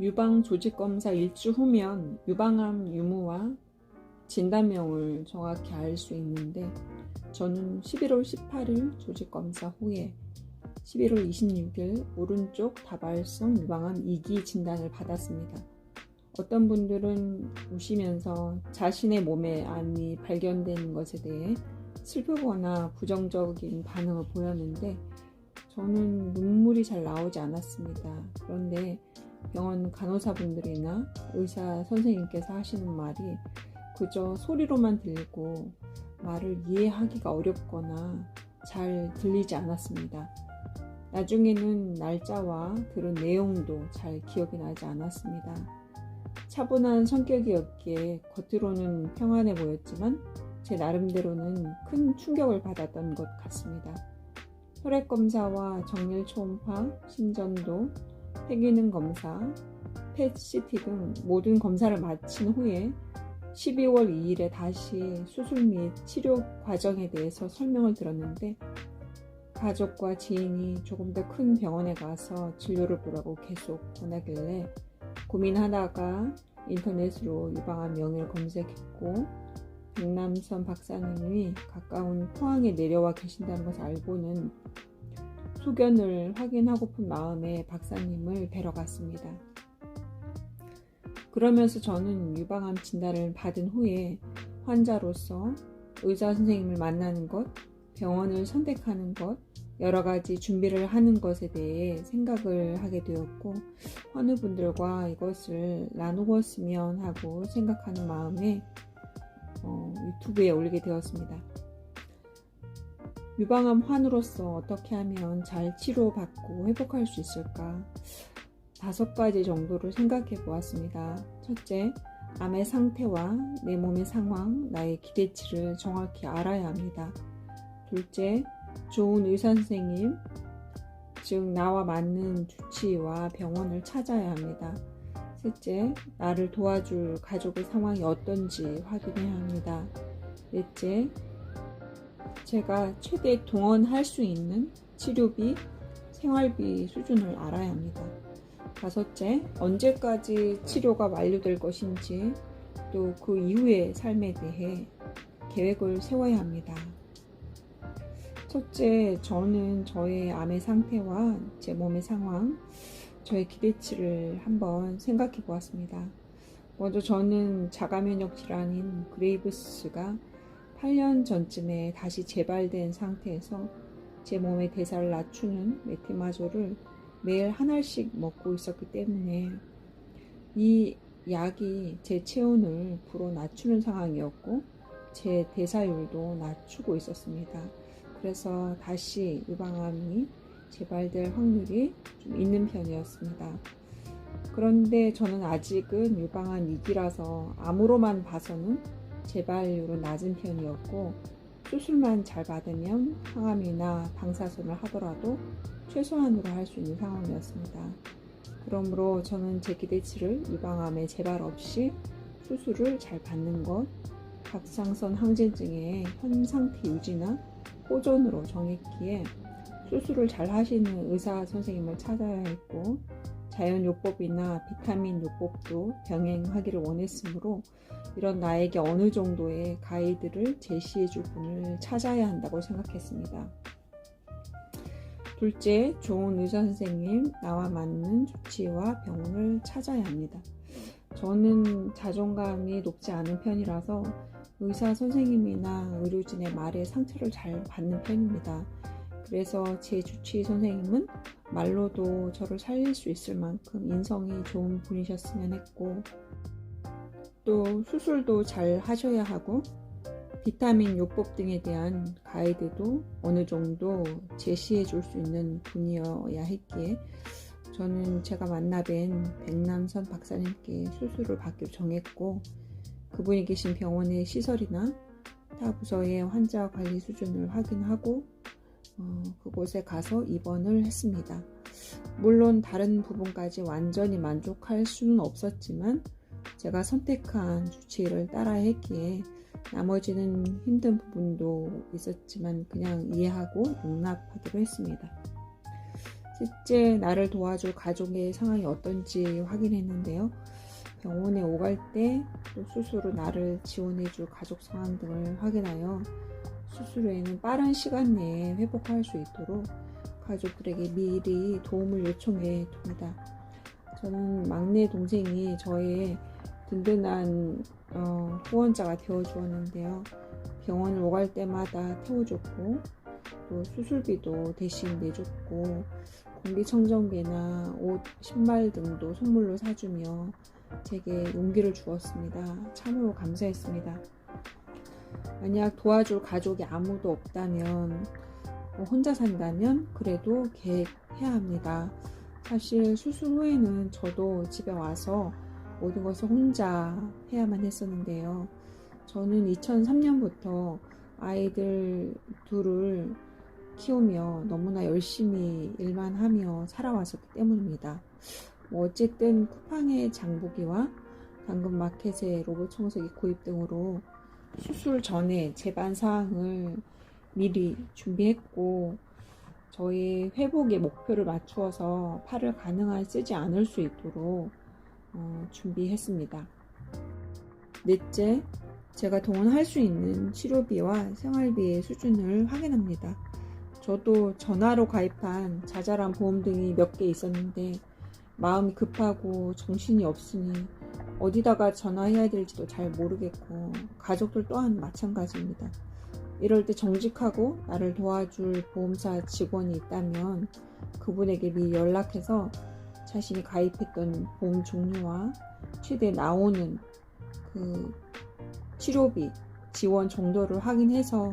유방 조직검사 일주 후면 유방암 유무와 진단명을 정확히 알 수 있는데, 저는 11월 18일 조직검사 후에 11월 26일 오른쪽 다발성 유방암 2기 진단을 받았습니다. 어떤 분들은 우시면서 자신의 몸에 암이 발견된 것에 대해 슬프거나 부정적인 반응을 보였는데, 저는 눈물이 잘 나오지 않았습니다. 그런데 병원 간호사분들이나 의사 선생님께서 하시는 말이 그저 소리로만 들리고 말을 이해하기가 어렵거나 잘 들리지 않았습니다. 나중에는 날짜와 들은 내용도 잘 기억이 나지 않았습니다. 차분한 성격이었기에 겉으로는 평안해 보였지만 제 나름대로는 큰 충격을 받았던 것 같습니다. 혈액검사와 정밀 초음파, 심전도, 폐기능 검사, 펫CT 등 모든 검사를 마친 후에 12월 2일에 다시 수술 및 치료 과정에 대해서 설명을 들었는데, 가족과 지인이 조금 더 큰 병원에 가서 진료를 보라고 계속 권하길래 고민하다가 인터넷으로 유방암 명의를 검색했고, 백남선 박사님이 가까운 포항에 내려와 계신다는 것을 알고는 소견을 확인하고픈 마음에 박사님을 뵈러 갔습니다. 그러면서 저는 유방암 진단을 받은 후에 환자로서 의사 선생님을 만나는 것, 병원을 선택하는 것, 여러 가지 준비를 하는 것에 대해 생각을 하게 되었고, 환우분들과 이것을 나누었으면 하고 생각하는 마음에 유튜브에 올리게 되었습니다. 유방암 환우로서 어떻게 하면 잘 치료받고 회복할 수 있을까? 5가지 정도를 생각해 보았습니다. 첫째, 암의 상태와 내 몸의 상황, 나의 기대치를 정확히 알아야 합니다. 둘째, 좋은 의사 선생님, 즉 나와 맞는 주치의와 병원을 찾아야 합니다. 셋째, 나를 도와줄 가족의 상황이 어떤지 확인해야 합니다. 넷째, 제가 최대 동원할 수 있는 치료비, 생활비 수준을 알아야 합니다. 다섯째, 언제까지 치료가 완료될 것인지, 또 그 이후의 삶에 대해 계획을 세워야 합니다. 첫째, 저는 저의 암의 상태와 제 몸의 상황, 저의 기대치를 한번 생각해 보았습니다. 먼저 저는 자가면역 질환인 그레이브스가 8년 전쯤에 다시 재발된 상태에서 제 몸의 대사를 낮추는 메트마조를 매일 한 알씩 먹고 있었기 때문에 이 약이 제 체온을 불어 낮추는 상황이었고 제 대사율도 낮추고 있었습니다. 그래서 다시 유방암이 재발될 확률이 좀 있는 편이었습니다. 그런데 저는 아직은 유방암 2기라서 암으로만 봐서는 재발률은 낮은 편이었고, 수술만 잘 받으면 항암이나 방사선을 하더라도 최소한으로 할 수 있는 상황이었습니다. 그러므로 저는 제 기대치를 유방암의 재발 없이 수술을 잘 받는 것, 갑상선 항진증의 현 상태 유지나 호전으로 정했기에 수술을 잘 하시는 의사 선생님을 찾아야 했고, 자연요법이나 비타민 요법도 병행하기를 원했으므로 이런 나에게 어느 정도의 가이드를 제시해 줄 분을 찾아야 한다고 생각했습니다. 둘째, 좋은 의사 선생님, 나와 맞는 주치의와 병원을 찾아야 합니다. 저는 자존감이 높지 않은 편이라서 의사 선생님이나 의료진의 말에 상처를 잘 받는 편입니다. 그래서 제 주치의 선생님은 말로도 저를 살릴 수 있을 만큼 인성이 좋은 분이셨으면 했고, 또 수술도 잘 하셔야 하고 비타민 요법 등에 대한 가이드도 어느 정도 제시해 줄 수 있는 분이어야 했기에 저는 제가 만나뵌 백남선 박사님께 수술을 받기로 정했고, 그분이 계신 병원의 시설이나 타 부서의 환자 관리 수준을 확인하고 그곳에 가서 입원을 했습니다. 물론 다른 부분까지 완전히 만족할 수는 없었지만 제가 선택한 주치의를 따라야 했기에 나머지는 힘든 부분도 있었지만 그냥 이해하고 용납하기로 했습니다. 실제 나를 도와줄 가족의 상황이 어떤지 확인했는데요. 병원에 오갈 때 또 수술 후 나를 지원해줄 가족 상황 등을 확인하여 수술 후에는 빠른 시간 내에 회복할 수 있도록 가족들에게 미리 도움을 요청해 둡니다. 저는 막내 동생이 저의 든든한 후원자가 되어 주었는데요. 병원을 오갈 때마다 태워줬고 또 수술비도 대신 내줬고 공기청정기나 옷, 신발 등도 선물로 사주며 제게 용기를 주었습니다. 참으로 감사했습니다. 만약 도와줄 가족이 아무도 없다면 혼자 산다면 그래도 계획해야 합니다. 사실 수술 후에는 저도 집에 와서 모든 것을 혼자 해야만 했었는데요. 저는 2003년부터 아이들 둘을 키우며 너무나 열심히 일만 하며 살아왔었기 때문입니다. 어쨌든 쿠팡의 장보기와 당근마켓의 로봇 청소기 구입 등으로 수술 전에 제반 사항을 미리 준비했고 저희 회복의 목표를 맞추어서 팔을 가능한 쓰지 않을 수 있도록 준비했습니다. 넷째, 제가 동원할 수 있는 치료비와 생활비의 수준을 확인합니다. 저도 전화로 가입한 자잘한 보험 등이 몇 개 있었는데 마음이 급하고 정신이 없으니 어디다가 전화해야 될지도 잘 모르겠고 가족들 또한 마찬가지입니다. 이럴 때 정직하고 나를 도와줄 보험사 직원이 있다면 그분에게 미리 연락해서 자신이 가입했던 보험 종류와 최대 나오는 그 치료비 지원 정도를 확인해서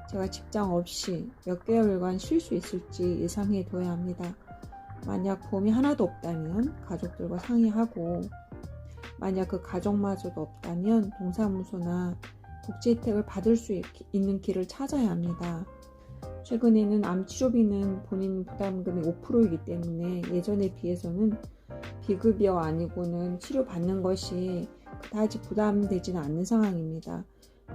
제가 직장 없이 몇 개월간 쉴 수 있을지 예상해 둬야 합니다. 만약 보험이 하나도 없다면 가족들과 상의하고 만약 그 가족마저도 없다면 동사무소나 복지 혜택을 받을 수 있는 길을 찾아야 합니다. 최근에는 암 치료비는 본인 부담금이 5%이기 때문에 예전에 비해서는 비급여 아니고는 치료받는 것이 그다지 부담되지는 않는 상황입니다.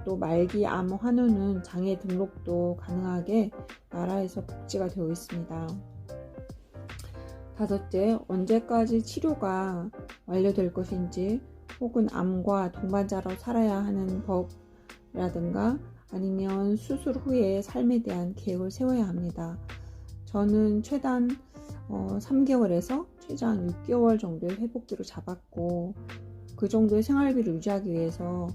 또 말기 암 환우는 장애 등록도 가능하게 나라에서 복지가 되어 있습니다. 다섯째, 언제까지 치료가 완료될 것인지 혹은 암과 동반자로 살아야 하는 법이라든가 아니면 수술 후의 삶에 대한 계획을 세워야 합니다. 저는 최단 3개월에서 최장 6개월 정도의 회복기로 잡았고 그 정도의 생활비를 유지하기 위해서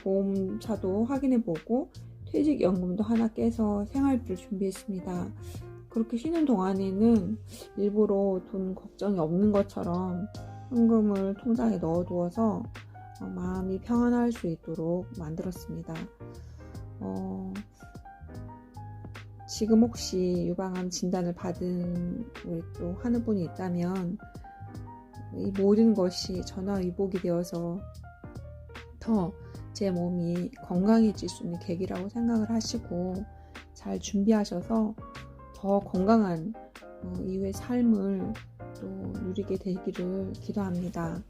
보험사도 확인해보고 퇴직연금도 하나 깨서 생활비를 준비했습니다. 그렇게 쉬는 동안에는 일부러 돈 걱정이 없는 것처럼 현금을 통장에 넣어두어서 마음이 평안할 수 있도록 만들었습니다. 지금 혹시 유방암 진단을 받은 우리 또 하는 분이 있다면 이 모든 것이 전화위복이 되어서 더 제 몸이 건강해질 수 있는 계기라고 생각을 하시고 잘 준비하셔서 더 건강한 이후의 삶을 또 누리게 되기를 기도합니다.